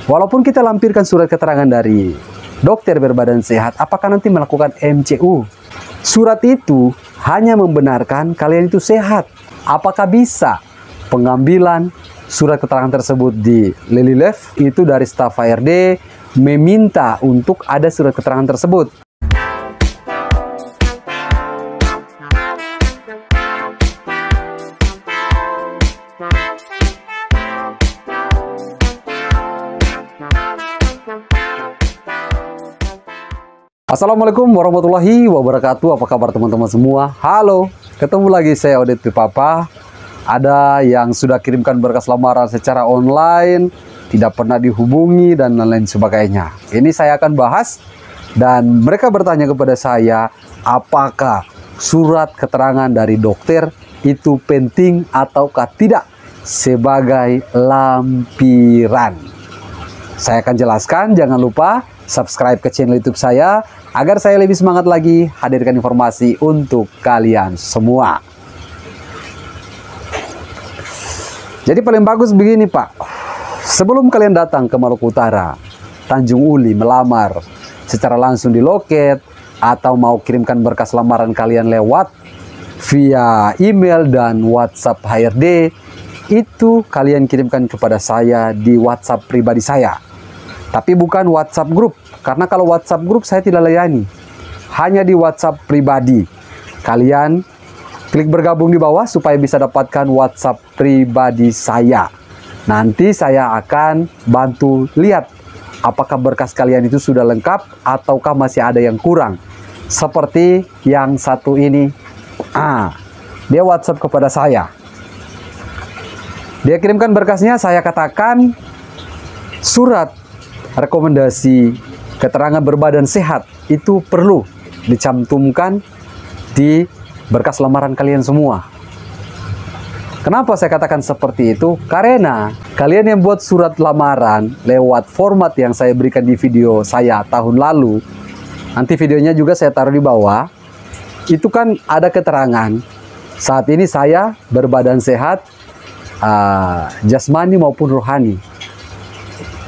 Walaupun kita lampirkan surat keterangan dari dokter berbadan sehat, apakah nanti melakukan MCU? Surat itu hanya membenarkan kalian itu sehat. Apakah bisa pengambilan surat keterangan tersebut di Lelylef? Itu dari staf HRD meminta untuk ada surat keterangan tersebut. Assalamualaikum warahmatullahi wabarakatuh. Apa kabar teman-teman semua? Halo, ketemu lagi saya Odet Papa. Ada yang sudah kirimkan berkas lamaran secara online, tidak pernah dihubungi dan lain-lain sebagainya. Ini saya akan bahas dan mereka bertanya kepada saya, apakah surat keterangan dari dokter itu penting ataukah tidak sebagai lampiran. Saya akan jelaskan, jangan lupa subscribe ke channel YouTube saya agar saya lebih semangat lagi hadirkan informasi untuk kalian semua. Jadi paling bagus begini Pak, sebelum kalian datang ke Maluku Utara, Tanjung Uli melamar secara langsung di loket atau mau kirimkan berkas lamaran kalian lewat via email dan WhatsApp HRD, itu kalian kirimkan kepada saya di WhatsApp pribadi saya. Tapi bukan WhatsApp grup, karena kalau WhatsApp grup saya tidak layani. Hanya di WhatsApp pribadi. Kalian klik bergabung di bawah supaya bisa dapatkan WhatsApp pribadi saya. Nanti saya akan bantu lihat apakah berkas kalian itu sudah lengkap ataukah masih ada yang kurang. Seperti yang satu ini. Dia WhatsApp kepada saya. Dia kirimkan berkasnya, saya katakan surat rekomendasi keterangan berbadan sehat itu perlu dicantumkan di berkas lamaran kalian semua. Kenapa saya katakan seperti itu? Karena kalian yang buat surat lamaran lewat format yang saya berikan di video saya tahun lalu, nanti videonya juga saya taruh di bawah, itu kan ada keterangan saat ini saya berbadan sehat jasmani maupun rohani.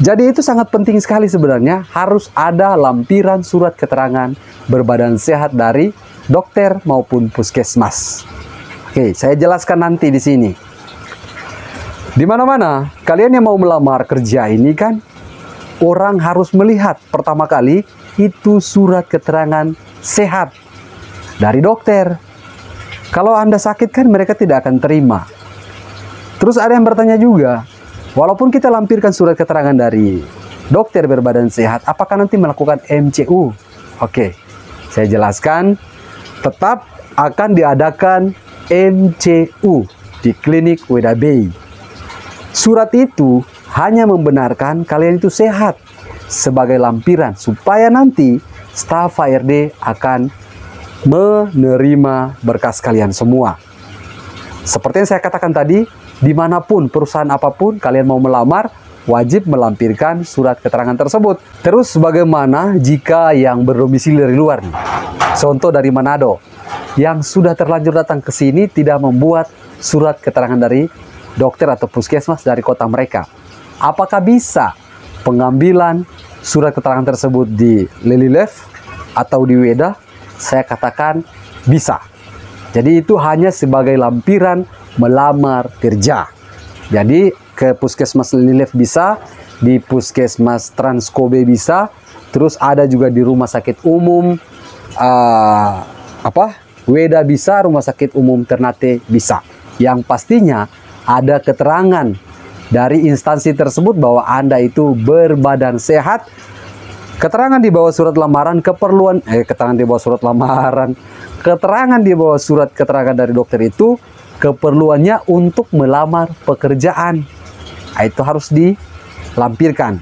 Jadi itu sangat penting sekali sebenarnya, harus ada lampiran surat keterangan berbadan sehat dari dokter maupun puskesmas. Oke, saya jelaskan nanti di sini. Di mana-mana kalian yang mau melamar kerja ini kan orang harus melihat pertama kali itu surat keterangan sehat dari dokter. Kalau Anda sakit kan mereka tidak akan terima. Terus ada yang bertanya juga, walaupun kita lampirkan surat keterangan dari dokter berbadan sehat, apakah nanti melakukan MCU? Oke, saya jelaskan, tetap akan diadakan MCU di klinik Wedabei. Surat itu hanya membenarkan kalian itu sehat sebagai lampiran, supaya nanti staf HRD akan menerima berkas kalian semua. Seperti yang saya katakan tadi, dimanapun perusahaan apapun kalian mau melamar, wajib melampirkan surat keterangan tersebut. Terus bagaimana jika yang berdomisili dari luar nih? Contoh dari Manado, yang sudah terlanjur datang ke sini tidak membuat surat keterangan dari dokter atau puskesmas dari kota mereka. Apakah bisa pengambilan surat keterangan tersebut di Lelylef atau di Weda? Saya katakan bisa. Jadi itu hanya sebagai lampiran melamar kerja. Jadi ke puskesmas Lelylef bisa, di puskesmas Transkobe bisa, terus ada juga di rumah sakit umum Weda bisa, rumah sakit umum Ternate bisa. Yang pastinya ada keterangan dari instansi tersebut bahwa Anda itu berbadan sehat. Keterangan di bawah surat lamaran, keterangan di bawah surat lamaran, keterangan di bawah surat keterangan dari dokter itu keperluannya untuk melamar pekerjaan. Nah, itu harus dilampirkan.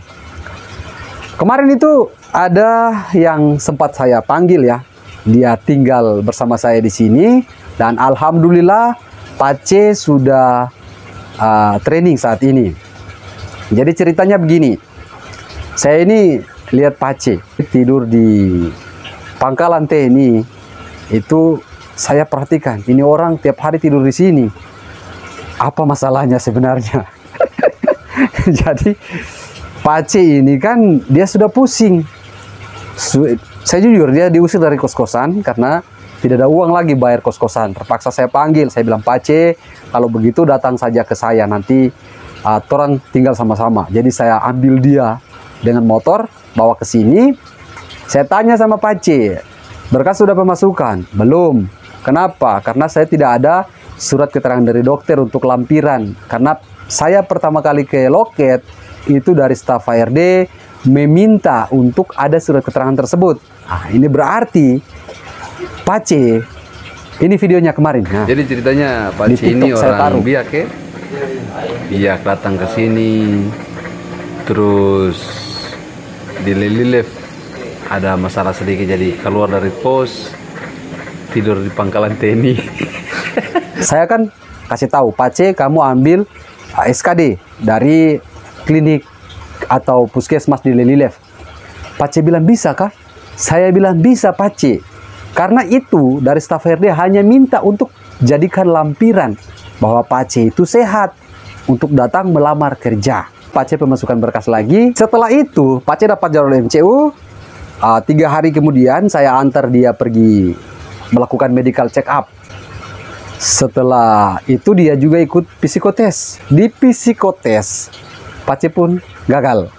Kemarin itu ada yang sempat saya panggil ya. Dia tinggal bersama saya di sini dan alhamdulillah Pak C sudah training saat ini. Jadi ceritanya begini. Saya ini lihat Pak C tidur di pangkalan TNI. Itu saya perhatikan, ini orang tiap hari tidur di sini. Apa masalahnya sebenarnya? Jadi Pak C ini kan dia sudah pusing. Saya jujur, dia diusir dari kos-kosan karena tidak ada uang lagi bayar kos-kosan. Terpaksa saya panggil, saya bilang, Pak C, kalau begitu datang saja ke saya, nanti orang tinggal sama-sama. Jadi saya ambil dia dengan motor, bawa ke sini. Saya tanya sama Pak C, berkas sudah pemasukan? Belum. Kenapa? Karena saya tidak ada surat keterangan dari dokter untuk lampiran. Karena saya pertama kali ke loket, itu dari staf HRD meminta untuk ada surat keterangan tersebut. Nah, ini berarti Pak C, ini videonya kemarin. Nah, jadi ceritanya Pak C ini orang Biak ya? Iya, datang ke sini, terus di Lelilef ada masalah sedikit, jadi keluar dari pos, tidur di pangkalan TNI. Saya kan kasih tahu, Pak C, kamu ambil SKD dari klinik atau puskesmas di Lelilef. Pak C bilang, bisa kah? Saya bilang, bisa Pak C. Karena itu dari staf HRD hanya minta untuk jadikan lampiran bahwa Pak C itu sehat untuk datang melamar kerja. Pak C pemasukan berkas lagi. Setelah itu Pak C dapat jalur MCU. 3 hari kemudian saya antar dia pergi melakukan medical check up. Setelah itu dia juga ikut psikotes. Di psikotes Pak C pun gagal.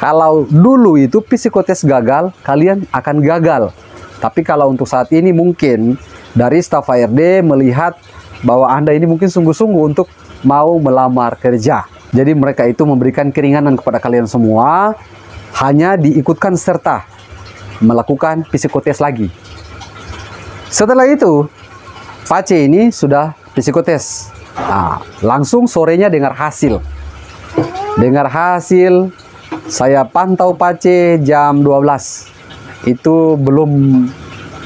Kalau dulu itu psikotes gagal, kalian akan gagal. Tapi kalau untuk saat ini mungkin dari staf HRD melihat bahwa Anda ini mungkin sungguh-sungguh untuk mau melamar kerja. Jadi mereka itu memberikan keringanan kepada kalian semua, hanya diikutkan serta melakukan psikotes lagi. Setelah itu, Pak C ini sudah psikotes. Nah, langsung sorenya dengar hasil. Dengar hasil, saya pantau Pak C jam 12. Itu belum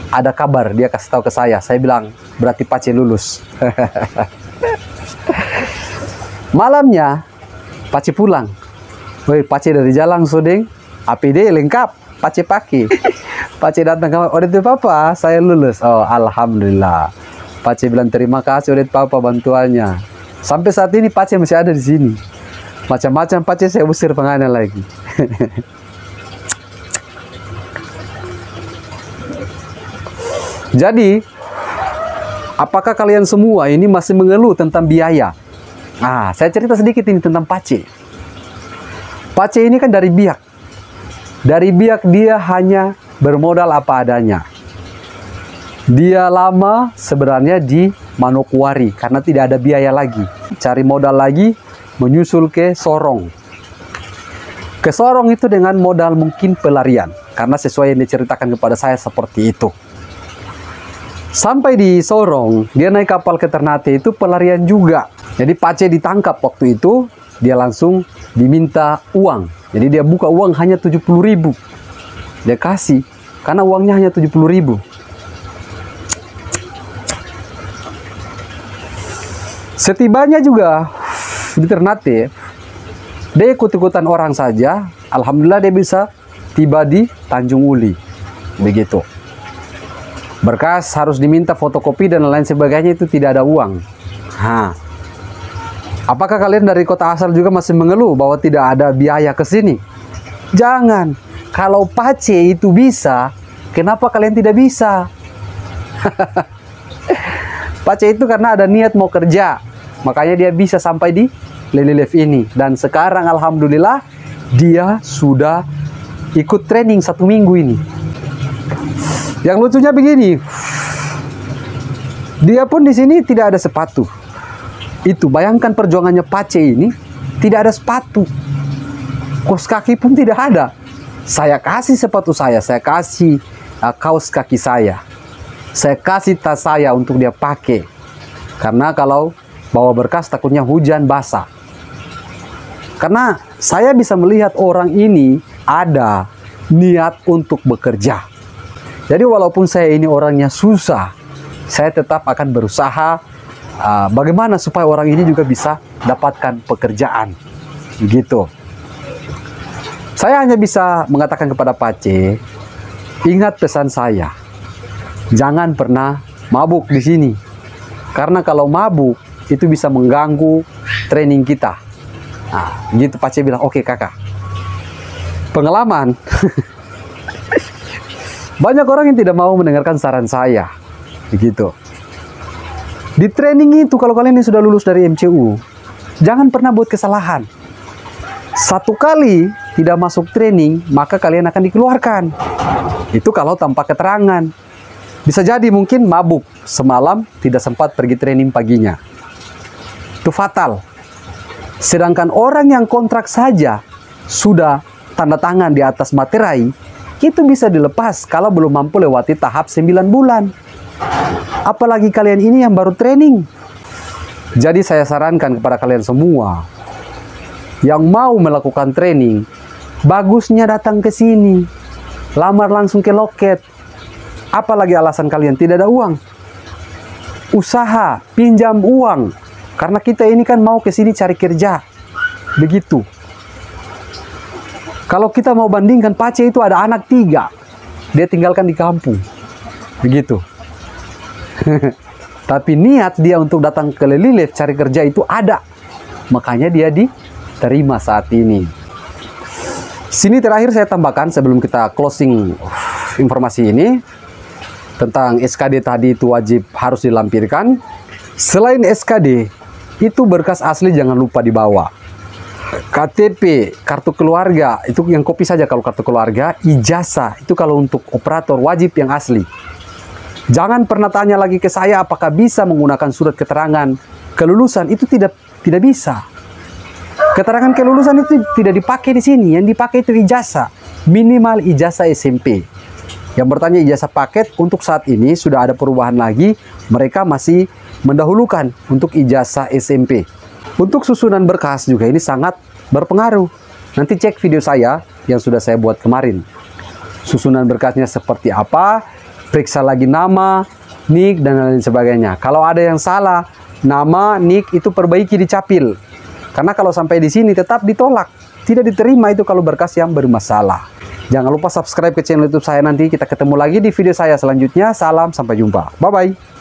ada kabar, dia kasih tahu ke saya. Saya bilang, berarti Pak C lulus. Malamnya, Pak C pulang. Woi, Pak C dari jalan, Suding. APD lengkap, Pak C pakai. Pak C datang ke, Odet Papa, saya lulus. Oh, alhamdulillah. Pak C bilang, terima kasih Odet Papa bantuannya. Sampai saat ini Pak C masih ada di sini. Macam-macam Pak C saya usir penganan lagi. Jadi, apakah kalian semua ini masih mengeluh tentang biaya? Nah, saya cerita sedikit ini tentang Pak C. Pak C ini kan dari Biak. Dari Biak dia hanya bermodal apa adanya. Dia lama sebenarnya di Manokwari karena tidak ada biaya lagi. Cari modal lagi, menyusul ke Sorong. Ke Sorong itu dengan modal mungkin pelarian. Karena sesuai yang diceritakan kepada saya seperti itu. Sampai di Sorong, dia naik kapal ke Ternate itu pelarian juga. Jadi Pak C ditangkap waktu itu, dia langsung diminta uang. Jadi dia buka uang hanya 70.000. Dia kasih, karena uangnya hanya 70.000. Setibanya juga di Ternate, dia ikut-ikutan orang saja. Alhamdulillah dia bisa tiba di Tanjung Uli. Begitu. Berkas harus diminta fotokopi dan lain sebagainya, itu tidak ada uang. Nah, apakah kalian dari kota asal juga masih mengeluh bahwa tidak ada biaya ke sini? Jangan. Kalau Pak C itu bisa, kenapa kalian tidak bisa? Pak C itu karena ada niat mau kerja. Makanya dia bisa sampai di Lelilef ini. Dan sekarang alhamdulillah dia sudah ikut training 1 minggu ini. Yang lucunya begini, dia pun di sini tidak ada sepatu. Itu bayangkan perjuangannya Pak C ini, tidak ada sepatu, kaos kaki pun tidak ada. Saya kasih sepatu saya kasih kaos kaki saya kasih tas saya untuk dia pakai. Karena kalau bawa berkas takutnya hujan basah. Karena saya bisa melihat orang ini ada niat untuk bekerja. Jadi walaupun saya ini orangnya susah, saya tetap akan berusaha bagaimana supaya orang ini juga bisa dapatkan pekerjaan. Begitu. Saya hanya bisa mengatakan kepada Pak C, ingat pesan saya, jangan pernah mabuk di sini. Karena kalau mabuk, itu bisa mengganggu training kita. Nah, gitu Pak C bilang, oke kakak. Pengalaman. Banyak orang yang tidak mau mendengarkan saran saya. Begitu. Di training itu, kalau kalian yang sudah lulus dari MCU, jangan pernah buat kesalahan. Satu kali tidak masuk training, maka kalian akan dikeluarkan. Itu kalau tanpa keterangan. Bisa jadi mungkin mabuk semalam, tidak sempat pergi training paginya. Itu fatal. Sedangkan orang yang kontrak saja sudah tanda tangan di atas materai, itu bisa dilepas kalau belum mampu lewati tahap 9 bulan. Apalagi kalian ini yang baru training. Jadi saya sarankan kepada kalian semua yang mau melakukan training, bagusnya datang ke sini. Lamar langsung ke loket. Apalagi alasan kalian tidak ada uang. Usaha, pinjam uang. Karena kita ini kan mau ke sini cari kerja. Begitu. Kalau kita mau bandingkan, Pak C itu ada anak 3. Dia tinggalkan di kampung. Begitu. Tapi niat dia untuk datang ke Lelilef cari kerja itu ada. Makanya dia diterima saat ini. Sini terakhir saya tambahkan sebelum kita closing informasi ini. Tentang SKD tadi itu wajib harus dilampirkan. Selain SKD, itu berkas asli jangan lupa dibawa. KTP, kartu keluarga, itu yang kopi saja kalau kartu keluarga. Ijazah, itu kalau untuk operator wajib yang asli. Jangan pernah tanya lagi ke saya apakah bisa menggunakan surat keterangan kelulusan. Itu tidak bisa. Keterangan kelulusan itu tidak dipakai di sini. Yang dipakai itu ijazah. Minimal ijazah SMP. Yang bertanya ijazah paket, untuk saat ini sudah ada perubahan lagi. Mereka masih mendahulukan untuk ijazah SMP. Untuk susunan berkas juga ini sangat berpengaruh. Nanti cek video saya yang sudah saya buat kemarin. Susunan berkasnya seperti apa, periksa lagi nama, nik, dan lain sebagainya. Kalau ada yang salah, nama, nik itu perbaiki di capil. Karena kalau sampai di sini tetap ditolak. Tidak diterima itu kalau berkas yang bermasalah. Jangan lupa subscribe ke channel YouTube saya nanti. Kita ketemu lagi di video saya selanjutnya. Salam, sampai jumpa. Bye-bye.